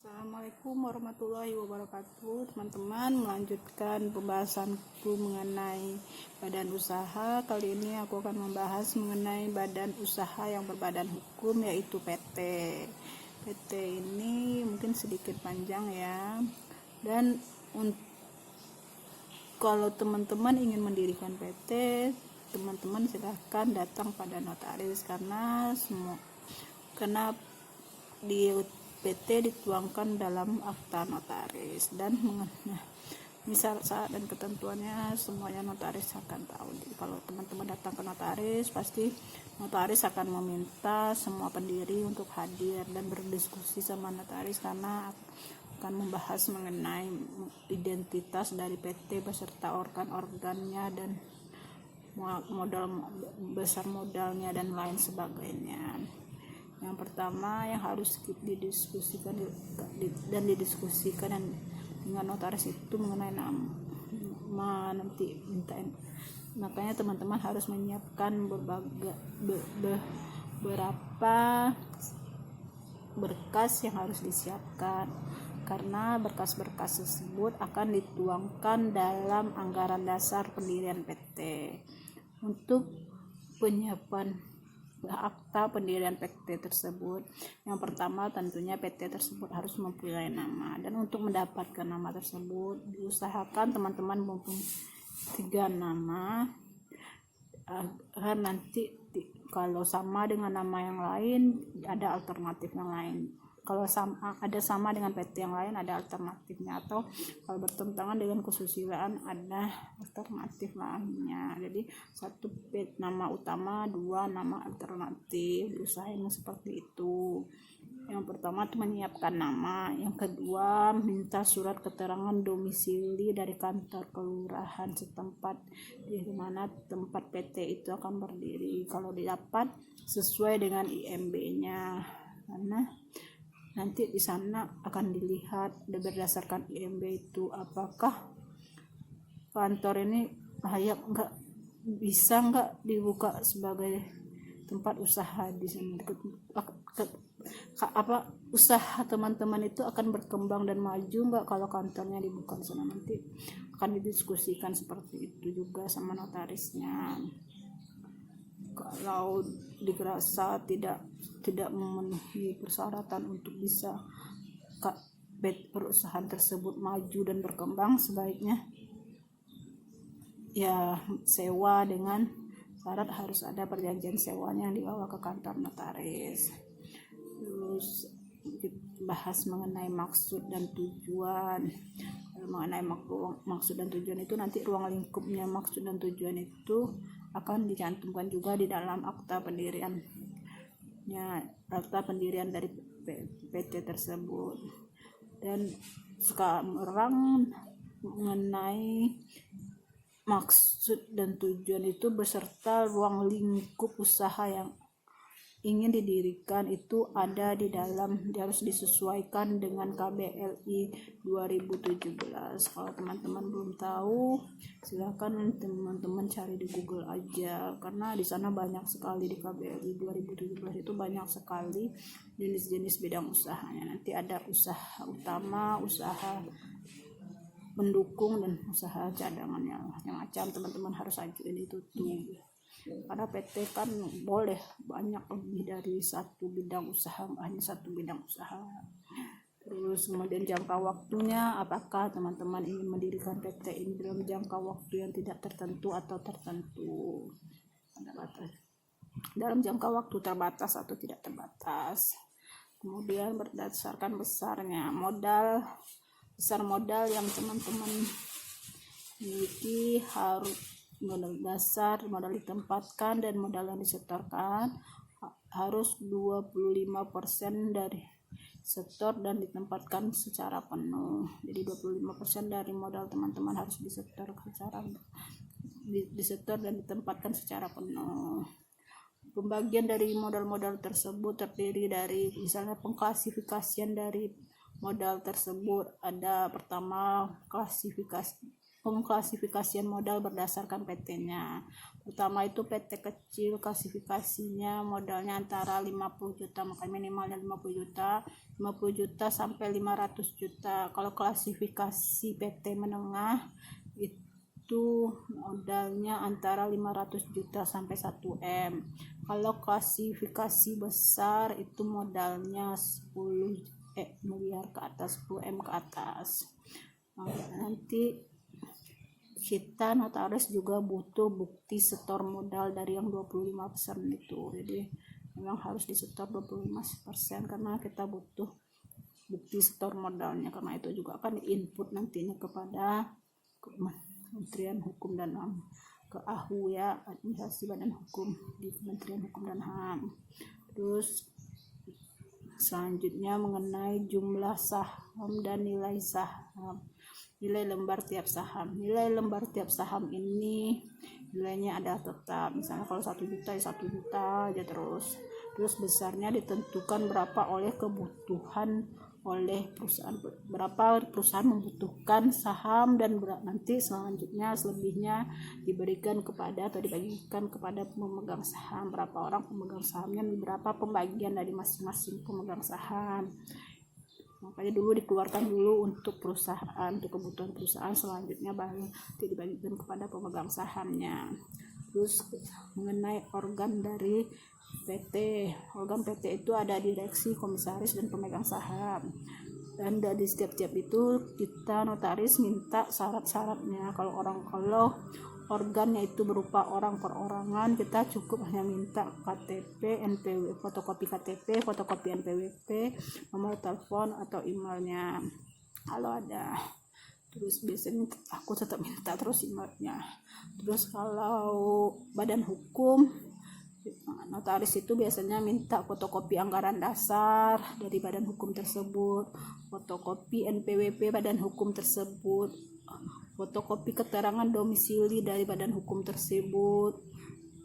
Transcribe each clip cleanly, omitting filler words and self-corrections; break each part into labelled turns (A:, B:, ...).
A: Assalamualaikum warahmatullahi wabarakatuh. Teman-teman, melanjutkan pembahasanku mengenai badan usaha. Kali ini aku akan membahas mengenai badan usaha yang berbadan hukum, yaitu PT. PT ini mungkin sedikit panjang ya. Dan kalau teman-teman ingin mendirikan PT, teman-teman silahkan datang pada notaris karena di PT dituangkan dalam akta notaris dan misal syarat dan ketentuannya semuanya notaris akan tahu. Jadi kalau teman-teman datang ke notaris, pasti notaris akan meminta semua pendiri untuk hadir dan berdiskusi sama notaris karena akan membahas mengenai identitas dari PT beserta organ-organnya dan modal besar modalnya dan lain sebagainya. Yang pertama yang harus didiskusikan dengan notaris itu mengenai nama nanti mintain. Makanya teman-teman harus menyiapkan beberapa berkas yang harus disiapkan karena berkas-berkas tersebut akan dituangkan dalam anggaran dasar pendirian PT. Untuk penyiapan akta pendirian PT tersebut, yang pertama tentunya PT tersebut harus mempunyai nama, dan untuk mendapatkan nama tersebut diusahakan teman-teman mempunyai 3 nama agar nanti kalau sama dengan nama yang lain ada alternatif yang lain. Kalau sama dengan PT yang lain ada alternatifnya, atau kalau bertentangan dengan kesusilaan ada alternatif lainnya. Jadi 1 nama utama, 2 nama alternatif, diusahain seperti itu. Yang pertama itu menyiapkan nama, yang kedua minta surat keterangan domisili dari kantor kelurahan setempat di mana tempat PT itu akan berdiri. Kalau didapat sesuai dengan IMB-nya, karena nanti di sana akan dilihat berdasarkan IMB itu apakah kantor ini layak bisa dibuka sebagai tempat usaha di sini. Usaha teman-teman itu akan berkembang dan maju kalau kantornya dibuka di sana. Nanti akan didiskusikan seperti itu juga sama notarisnya. Kalau dirasa tidak memenuhi persyaratan untuk bisa perusahaan tersebut maju dan berkembang, sebaiknya ya sewa dengan syarat harus ada perjanjian sewanya yang dibawa ke kantor notaris. Terus bahas mengenai maksud dan tujuan. Mengenai maksud dan tujuan itu nanti ruang lingkupnya maksud dan tujuan itu akan dicantumkan juga di dalam akta pendirian dari PT tersebut. Dan sekarang mengenai maksud dan tujuan itu beserta ruang lingkup usaha yang ingin didirikan itu ada di dalam, harus disesuaikan dengan KBLI 2017. Kalau teman-teman belum tahu, silakan teman-teman cari di Google aja, karena di sana banyak sekali di KBLI 2017 itu banyak sekali jenis-jenis bidang usahanya. Nanti ada usaha utama, usaha pendukung, dan usaha cadangannya macam-macam. Teman-teman harus ajuin itu tuh. Karena PT kan boleh banyak lebih dari 1 bidang usaha, hanya 1 bidang usaha. Terus kemudian jangka waktunya, apakah teman-teman ingin mendirikan PT ini dalam jangka waktu yang tidak tertentu atau tertentu, dalam jangka waktu terbatas atau tidak terbatas. Kemudian berdasarkan besar modal yang teman-teman miliki, harus modal dasar, modal ditempatkan, dan modal yang disetorkan harus 25% dari setor dan ditempatkan secara penuh. Jadi 25% dari modal teman-teman harus disetor dan ditempatkan secara penuh. Pembagian dari modal-modal tersebut terdiri dari misalnya pengklasifikasian dari modal tersebut. Ada pertama klasifikasi pengklasifikasian modal berdasarkan PT-nya. Pertama itu PT kecil, klasifikasinya modalnya antara 50 juta, makanya minimalnya 50 juta, 50 juta sampai 500 juta. Kalau klasifikasi PT menengah itu modalnya antara 500 juta sampai 1 M. Kalau klasifikasi besar itu modalnya 10 miliar ke atas, 10 M ke atas. Nanti kita notaris juga butuh bukti setor modal dari yang 25% itu. Jadi memang harus disetor 25% karena kita butuh bukti setor modalnya, karena itu juga akan diinput nantinya kepada Kementerian Hukum dan HAM, ke AHU ya, Administrasi Badan Hukum di Kementerian Hukum dan HAM. Terus selanjutnya mengenai jumlah saham dan nilai saham. Nilai lembar tiap saham. Nilai lembar tiap saham ini nilainya adalah tetap. Misalnya kalau 1 juta ya 1 juta aja terus. Terus besarnya ditentukan berapa oleh kebutuhan oleh perusahaan, berapa perusahaan membutuhkan saham, dan nanti selanjutnya selebihnya diberikan kepada atau dibagikan kepada pemegang saham, berapa orang pemegang sahamnya, berapa pembagian dari masing-masing pemegang saham. Makanya dulu dikeluarkan dulu untuk perusahaan, untuk kebutuhan perusahaan, selanjutnya baru dibagikan kepada pemegang sahamnya. Terus mengenai organ dari PT, organ PT itu ada direksi, komisaris, dan pemegang saham. Dan dari setiap itu kita notaris minta syarat-syaratnya. Kalau organnya itu berupa orang perorangan, kita cukup hanya minta KTP, NPWP, fotokopi KTP, fotokopi NPWP, nomor telepon atau emailnya kalau ada. Terus biasanya aku tetap minta terus emailnya. Terus kalau badan hukum, notaris itu biasanya minta fotokopi anggaran dasar dari badan hukum tersebut, fotokopi NPWP badan hukum tersebut, fotokopi keterangan domisili dari badan hukum tersebut,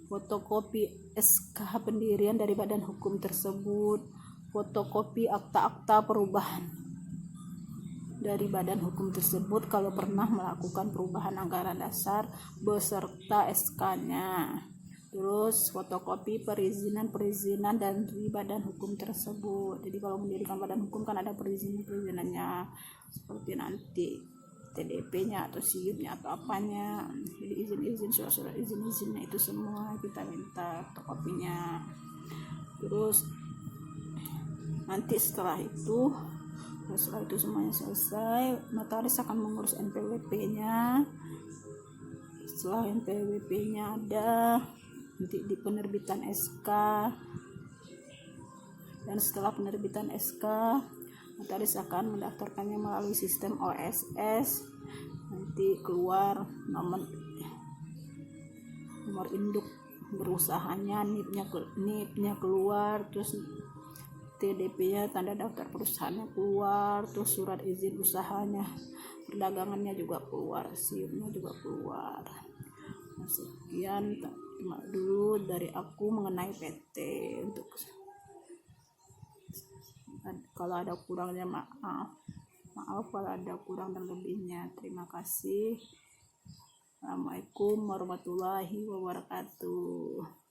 A: fotokopi SK pendirian dari badan hukum tersebut, fotokopi akta-akta perubahan dari badan hukum tersebut kalau pernah melakukan perubahan anggaran dasar beserta SK-nya. Terus fotokopi perizinan dari badan hukum tersebut. Jadi kalau mendirikan badan hukum kan ada perizinannya, seperti nanti TDP-nya atau SIUP-nya atau apanya. Jadi izin-izin, surat-surat izin-izinnya itu semua kita minta fotokopinya. Terus nanti setelah itu semuanya selesai, notaris akan mengurus NPWP-nya. Setelah NPWP-nya ada, nanti di penerbitan SK, dan setelah penerbitan SK notaris akan mendaftarkannya melalui sistem OSS. Nanti keluar nomor induk berusahanya, NIP-nya keluar, terus TDP-nya, tanda daftar perusahaannya keluar, terus surat izin usahanya, perdagangannya juga keluar, SIUP-nya juga keluar. Nah, sekian dulu dari aku mengenai PT. Untuk kalau ada kurangnya maaf kalau ada kurang dan lebihnya. Terima kasih. Assalamualaikum warahmatullahi wabarakatuh.